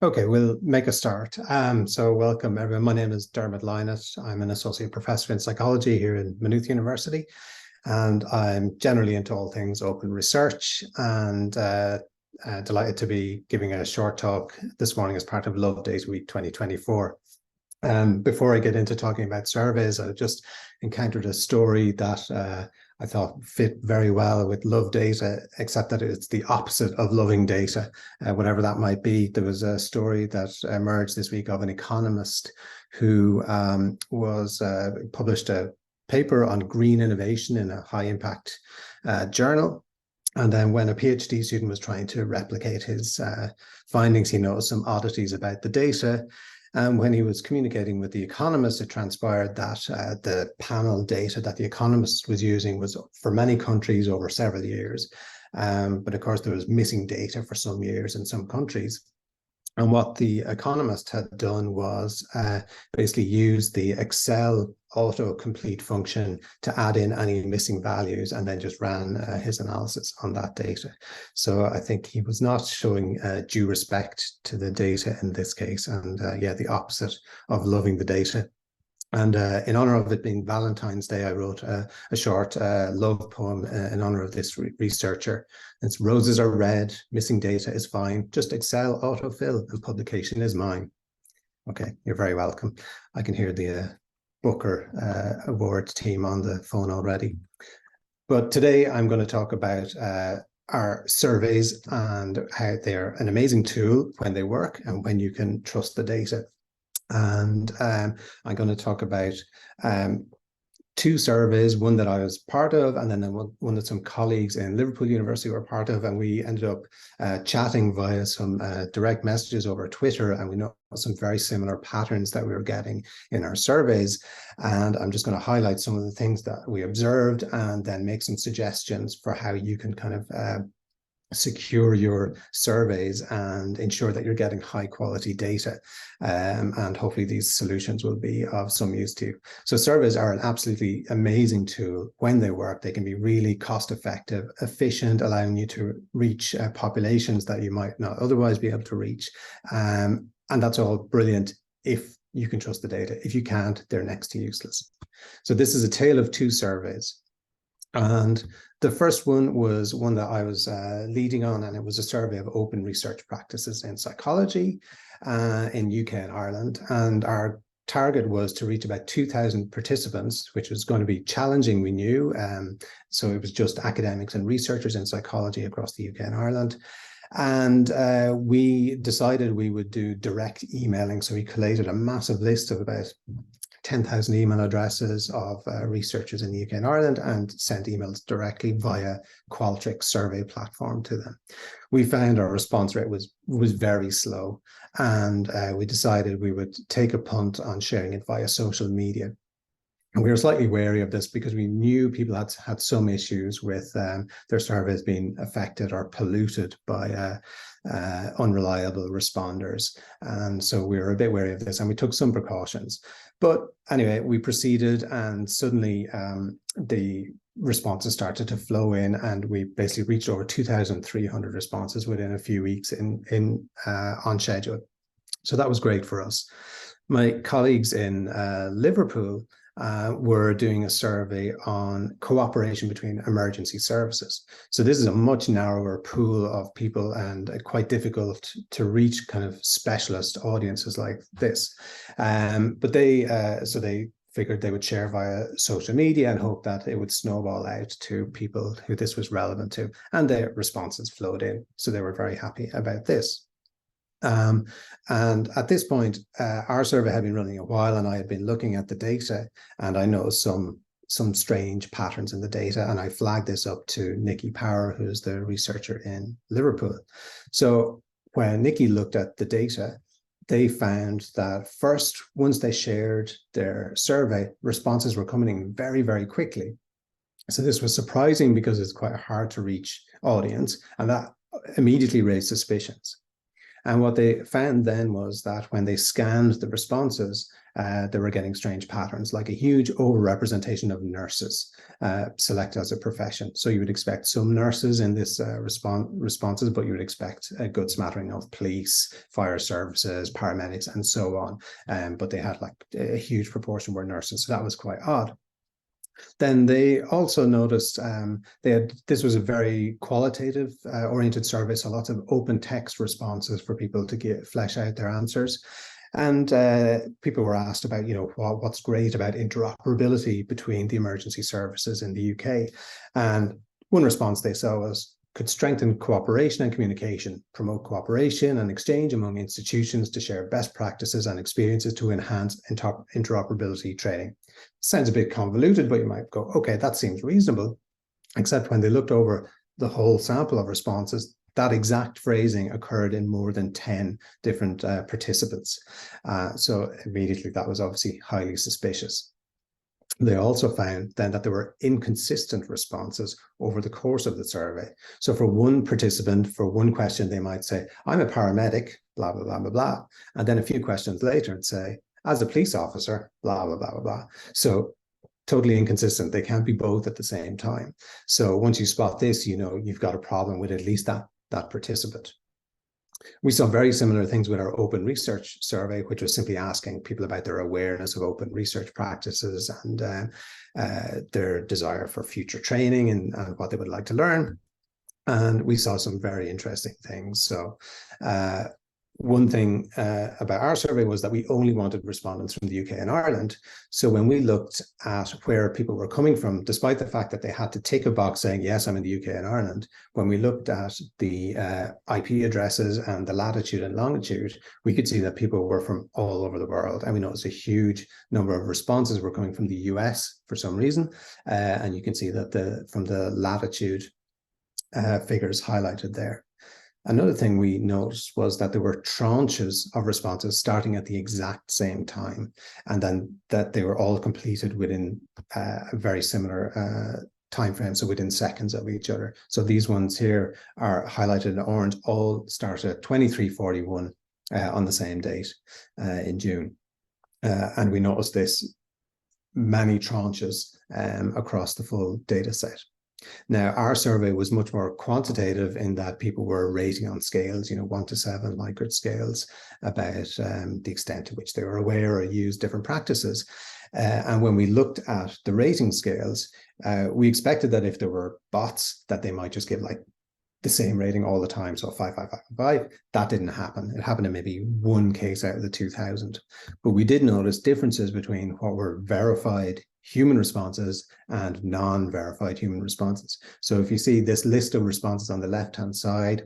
Okay, we'll make a start. So welcome everyone. My name is Dermot Lynott. I'm an associate professor in psychology here in Maynooth University, and I'm generally into all things open research and delighted to be giving a short talk this morning as part of Love Days Week 2024. Before I get into talking about surveys, I just encountered a story that I thought fit very well with love data, except that it's the opposite of loving data, whatever that might be. There was a story that emerged this week of an economist who was published a paper on green innovation in a high impact journal. And then when a PhD student was trying to replicate his findings, he noticed some oddities about the data. And when he was communicating with the economist, it transpired that the panel data that the economist was using was for many countries over several years. But of course, there was missing data for some years in some countries. And what the economist had done was basically use the Excel autocomplete function to add in any missing values and then just ran his analysis on that data. So I think he was not showing due respect to the data in this case, and yeah, the opposite of loving the data. And in honor of it being Valentine's Day, I wrote a short love poem in honor of this researcher. It's roses are red, missing data is fine, just Excel autofill and publication is mine. Okay, you're very welcome. I can hear the Booker Awards team on the phone already. But today I'm going to talk about our surveys and how they're an amazing tool when they work and when you can trust the data. And I'm going to talk about two surveys, one that I was part of, and then one that some colleagues in Liverpool University were part of. And we ended up chatting via some direct messages over Twitter, and we know some very similar patterns that we were getting in our surveys. And I'm just going to highlight some of the things that we observed and then make some suggestions for how you can kind of secure your surveys and ensure that you're getting high quality data. And hopefully these solutions will be of some use to you. So surveys are an absolutely amazing tool. When they work, they can be really cost effective, efficient, allowing you to reach populations that you might not otherwise be able to reach. And that's all brilliant if you can trust the data. If you can't, they're next to useless. So this is a tale of two surveys. And the first one was one that I was leading on, and it was a survey of open research practices in psychology in UK and Ireland. And our target was to reach about 2,000 participants, which was going to be challenging, we knew. So it was just academics and researchers in psychology across the UK and Ireland. And we decided we would do direct emailing. So we collated a massive list of about 10,000 email addresses of researchers in the UK and Ireland and sent emails directly via Qualtrics survey platform to them. We found our response rate was very slow, and we decided we would take a punt on sharing it via social media. And we were slightly wary of this because we knew people had some issues with their surveys being affected or polluted by unreliable responders. And so we were a bit wary of this, and we took some precautions. But anyway, we proceeded, and suddenly the responses started to flow in, and we basically reached over 2,300 responses within a few weeks on schedule. So that was great for us. My colleagues in Liverpool were doing a survey on cooperation between emergency services. So this is a much narrower pool of people and quite difficult to reach kind of specialist audiences like this. But they figured they would share via social media and hope that it would snowball out to people who this was relevant to. And their responses flowed in. So they were very happy about this. And at this point, our survey had been running a while, and I had been looking at the data, and I noticed some strange patterns in the data, and I flagged this up to Nikki Power, who's the researcher in Liverpool. So when Nikki looked at the data, they found that first, once they shared their survey, responses were coming in very, very quickly. So this was surprising because it's quite a hard to reach audience, and that immediately raised suspicions. And what they found then was that when they scanned the responses, they were getting strange patterns, like a huge overrepresentation of nurses selected as a profession. So you would expect some nurses in this responses, but you would expect a good smattering of police, fire services, paramedics, and so on. But they had like a huge proportion were nurses. So that was quite odd. Then they also noticed this was a very qualitative oriented survey, so lots of open text responses for people to flesh out their answers. And people were asked about, what's great about interoperability between the emergency services in the UK. And one response they saw was, could strengthen cooperation and communication, promote cooperation and exchange among institutions to share best practices and experiences to enhance interoperability training. Sounds a bit convoluted, but you might go, okay, that seems reasonable. Except when they looked over the whole sample of responses, that exact phrasing occurred in more than 10 different participants. So immediately that was obviously highly suspicious. They also found then that there were inconsistent responses over the course of the survey. So for one participant, for one question, they might say, I'm a paramedic, blah, blah, blah, blah, blah. And then a few questions later it'd say, as a police officer, blah, blah, blah, blah, blah. So totally inconsistent. They can't be both at the same time. So once you spot this, you've got a problem with at least that participant. We saw very similar things with our open research survey, which was simply asking people about their awareness of open research practices and their desire for future training and what they would like to learn. And we saw some very interesting things. So one thing about our survey was that we only wanted respondents from the UK and Ireland. So when we looked at where people were coming from, despite the fact that they had to tick a box saying, yes, I'm in the UK and Ireland, when we looked at the IP addresses and the latitude and longitude, we could see that people were from all over the world. And we noticed a huge number of responses were coming from the US for some reason. And you can see that from the latitude figures highlighted there. Another thing we noticed was that there were tranches of responses starting at the exact same time, and then that they were all completed within a very similar time frame, so within seconds of each other. So these ones here are highlighted in orange, all start at 23:41 on the same date in June. And we noticed this many tranches across the full data set. Now, our survey was much more quantitative in that people were rating on scales, 1 to 7 Likert scales, about the extent to which they were aware or used different practices. And when we looked at the rating scales, we expected that if there were bots, that they might just give like the same rating all the time. So 5, 5, 5, 5. That didn't happen. It happened in maybe one case out of the 2000. But we did notice differences between what were verified human responses and non-verified human responses. So if you see this list of responses on the left-hand side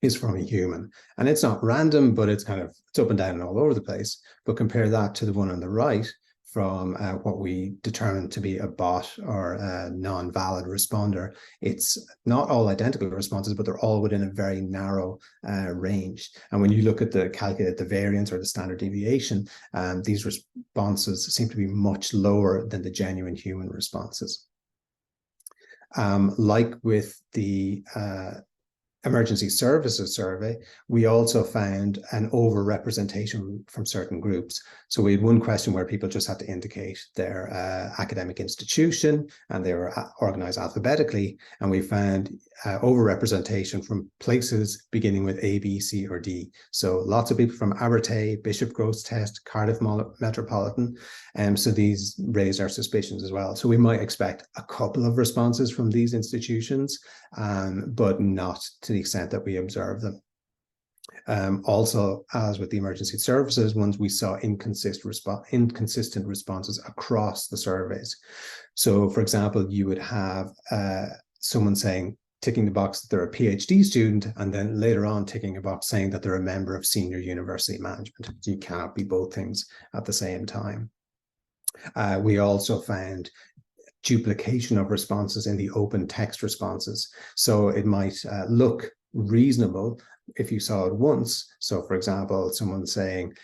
is from a human, and it's not random, but it's up and down and all over the place. But compare that to the one on the right from what we determined to be a bot or a non-valid responder. It's not all identical responses, but they're all within a very narrow range. And when you look at calculate the variance or the standard deviation, these responses seem to be much lower than the genuine human responses. Like with the emergency services survey, we also found an overrepresentation from certain groups. So we had one question where people just had to indicate their academic institution, and they were organized alphabetically. And we found overrepresentation from places beginning with A, B, C, or D. So lots of people from Abertay, Bishop Grosseteste, Cardiff Metropolitan. So these raised our suspicions as well. So we might expect a couple of responses from these institutions, but not to the extent that we observe them. Also, as with the emergency services ones, we saw inconsistent responses across the surveys. So, for example, you would have someone ticking the box that they're a PhD student, and then later on ticking a box saying that they're a member of senior university management. So you cannot be both things at the same time. We also found duplication of responses in the open text responses. So it might look reasonable if you saw it once. So for example, someone saying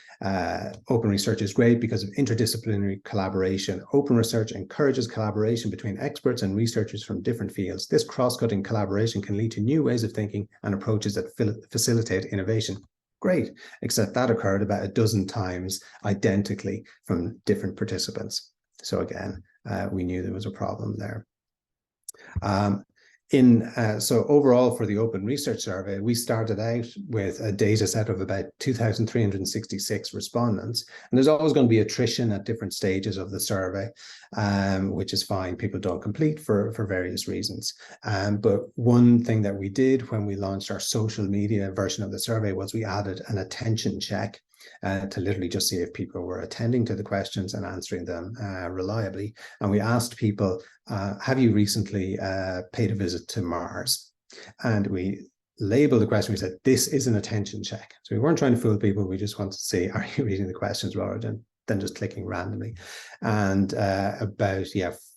open research is great because of interdisciplinary collaboration. Open research encourages collaboration between experts and researchers from different fields. This cross-cutting collaboration can lead to new ways of thinking and approaches that facilitate innovation. Great, except that occurred about a dozen times identically from different participants. So again, we knew there was a problem there. So overall for the Open Research Survey, we started out with a data set of about 2,366 respondents. And there's always going to be attrition at different stages of the survey, which is fine. People don't complete for various reasons. But one thing that we did when we launched our social media version of the survey was we added an attention check to literally just see if people were attending to the questions and answering them reliably. And we asked people, have you recently paid a visit to Mars? And we labeled the question, we said, this is an attention check. So we weren't trying to fool people, we just wanted to see, are you reading the questions rather than just clicking randomly? And about,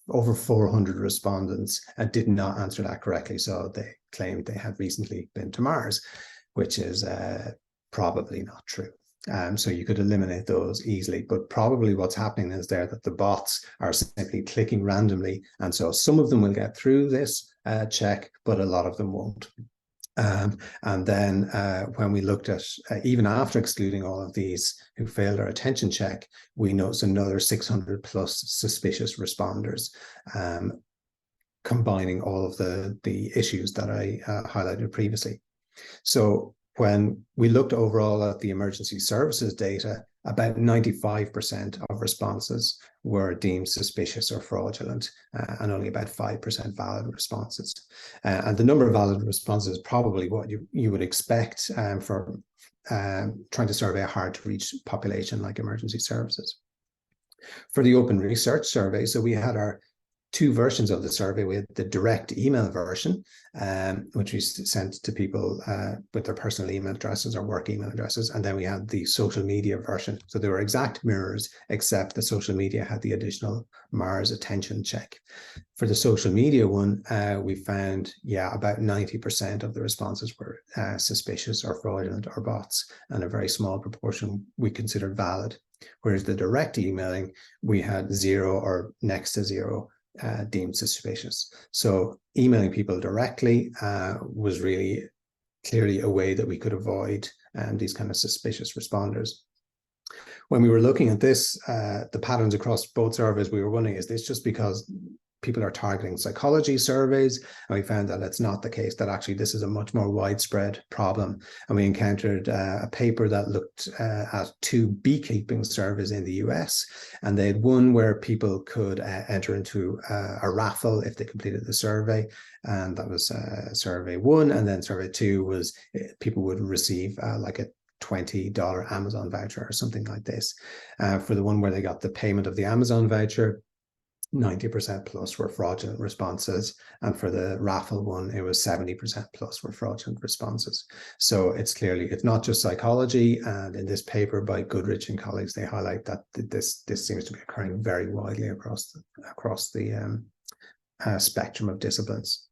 over 400 respondents did not answer that correctly. So they claimed they had recently been to Mars, which is probably not true. So you could eliminate those easily, but probably what's happening is there that the bots are simply clicking randomly. And so some of them will get through this check, but a lot of them won't. And then when we looked at, even after excluding all of these who failed our attention check, we noticed another 600 plus suspicious responders, combining all of the issues that I highlighted previously. So when we looked overall at the emergency services data, about 95% of responses were deemed suspicious or fraudulent, and only about 5% valid responses. And the number of valid responses is probably what you would expect for trying to survey a hard-to-reach population like emergency services. For the Open Research Survey, so we had our two versions of the survey. We had the direct email version, which we sent to people with their personal email addresses or work email addresses. And then we had the social media version. So they were exact mirrors, except the social media had the additional Mars attention check. For the social media one, we found, about 90% of the responses were suspicious or fraudulent or bots, and a very small proportion we considered valid. Whereas the direct emailing, we had 0 or next to 0 deemed suspicious. So emailing people directly was really clearly a way that we could avoid these kind of suspicious responders. When we were looking at this, the patterns across both surveys, we were wondering, is this just because people are targeting psychology surveys? And we found that it's not the case, that actually this is a much more widespread problem. And we encountered a paper that looked at 2 beekeeping surveys in the US, and they had one where people could enter into a raffle if they completed the survey, and that was survey 1. And then survey 2 was people would receive like a $20 Amazon voucher or something like this. For the one where they got the payment of the Amazon voucher, 90% plus were fraudulent responses. And for the raffle one, it was 70% plus were fraudulent responses. So it's not just psychology. And in this paper by Goodrich and colleagues, they highlight that this seems to be occurring very widely across the spectrum of disciplines.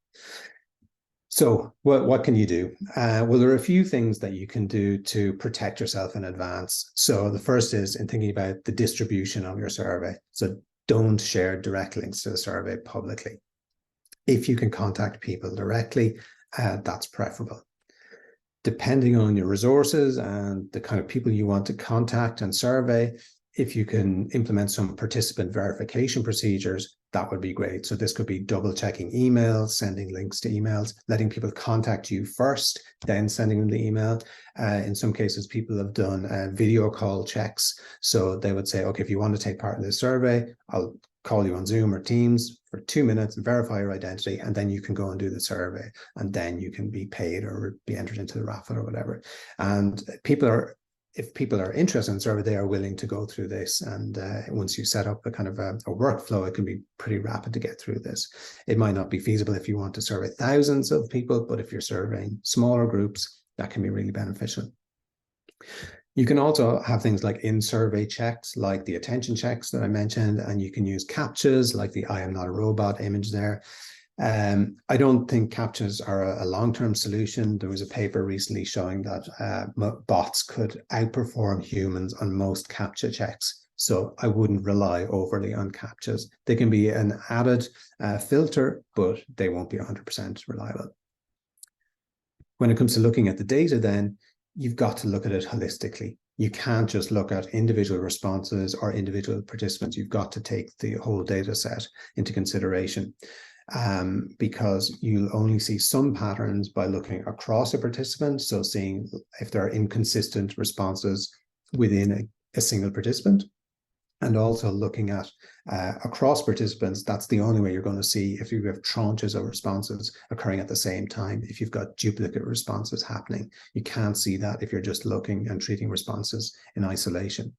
So what can you do? Well, there are a few things that you can do to protect yourself in advance. So the first is in thinking about the distribution of your survey. So don't share direct links to the survey publicly. If you can contact people directly, that's preferable. Depending on your resources and the kind of people you want to contact and survey, if you can implement some participant verification procedures, that would be great. So this could be double checking emails, sending links to emails, letting people contact you first, then sending them the email. In some cases, people have done video call checks. So they would say, okay, if you want to take part in this survey, I'll call you on Zoom or Teams for 2 minutes, verify your identity, and then you can go and do the survey. And then you can be paid or be entered into the raffle or whatever. And if people are interested in survey, they are willing to go through this. And once you set up a kind of a workflow, it can be pretty rapid to get through this. It might not be feasible if you want to survey thousands of people, but if you're surveying smaller groups, that can be really beneficial. You can also have things like in-survey checks, like the attention checks that I mentioned, and you can use CAPTCHAs, like the I am not a robot image there. I don't think CAPTCHAs are a long-term solution. There was a paper recently showing that bots could outperform humans on most CAPTCHA checks. So I wouldn't rely overly on CAPTCHAs. They can be an added filter, but they won't be 100% reliable. When it comes to looking at the data then, you've got to look at it holistically. You can't just look at individual responses or individual participants. You've got to take the whole data set into consideration, because you'll only see some patterns by looking across a participant. So seeing if there are inconsistent responses within a single participant, and also looking at across participants. That's the only way you're going to see if you have tranches of responses occurring at the same time, if you've got duplicate responses happening. You can't see that if you're just looking and treating responses in isolation.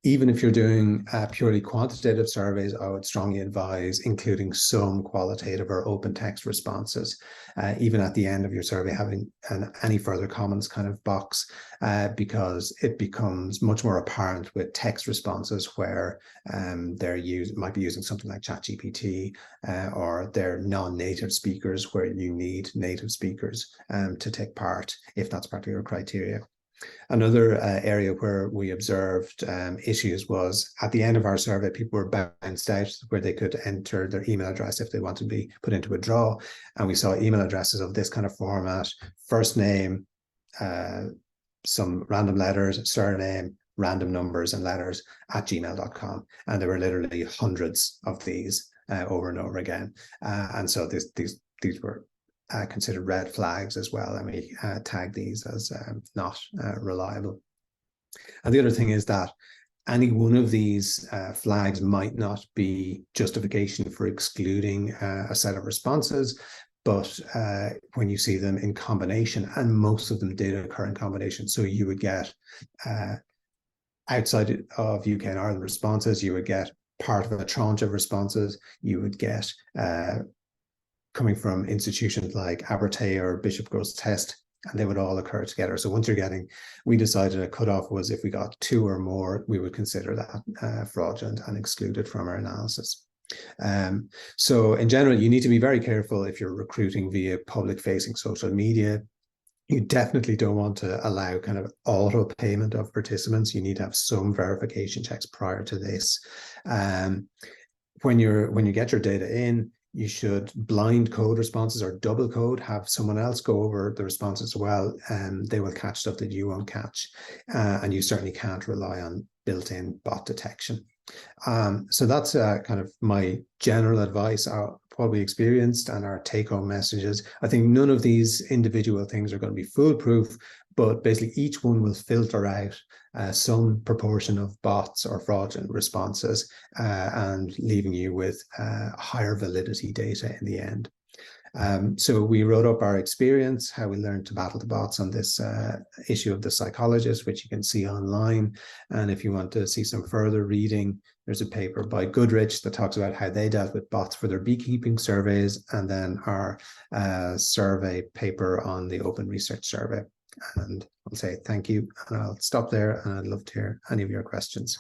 Even if you're doing purely quantitative surveys, I would strongly advise including some qualitative or open text responses, even at the end of your survey, having any further comments kind of box, because it becomes much more apparent with text responses where might be using something like ChatGPT, or they're non-native speakers where you need native speakers to take part, if that's part of your criteria. Another area where we observed issues was at the end of our survey, people were bounced out where they could enter their email address if they wanted to be put into a draw. And we saw email addresses of this kind of format: first name, some random letters, surname, random numbers and letters at gmail.com. And there were literally hundreds of these over and over again. And so these were considered red flags as well, and we tag these as not reliable. And the other thing is that any one of these flags might not be justification for excluding a set of responses, but when you see them in combination, and most of them did occur in combination, so you would get outside of UK and Ireland responses, you would get part of a tranche of responses, you would get coming from institutions like Abertay or Bishop Gross Test, and they would all occur together. So once we decided a cutoff was if we got 2 or more, we would consider that fraudulent and exclude it from our analysis. So in general, you need to be very careful if you're recruiting via public-facing social media. You definitely don't want to allow kind of auto payment of participants. You need to have some verification checks prior to this. When you get your data in, you should blind code responses or double code, have someone else go over the responses as well, and they will catch stuff that you won't catch. And you certainly can't rely on built-in bot detection. So that's kind of my general advice, what we experienced and our take-home messages. I think none of these individual things are going to be foolproof, but basically each one will filter out some proportion of bots or fraudulent responses, and leaving you with higher validity data in the end. So we wrote up our experience, how we learned to battle the bots on this issue of The Psychologist, which you can see online. And if you want to see some further reading, there's a paper by Goodrich that talks about how they dealt with bots for their beekeeping surveys, and then our survey paper on the Open Research Survey. And I'll say thank you, and I'll stop there, and I'd love to hear any of your questions.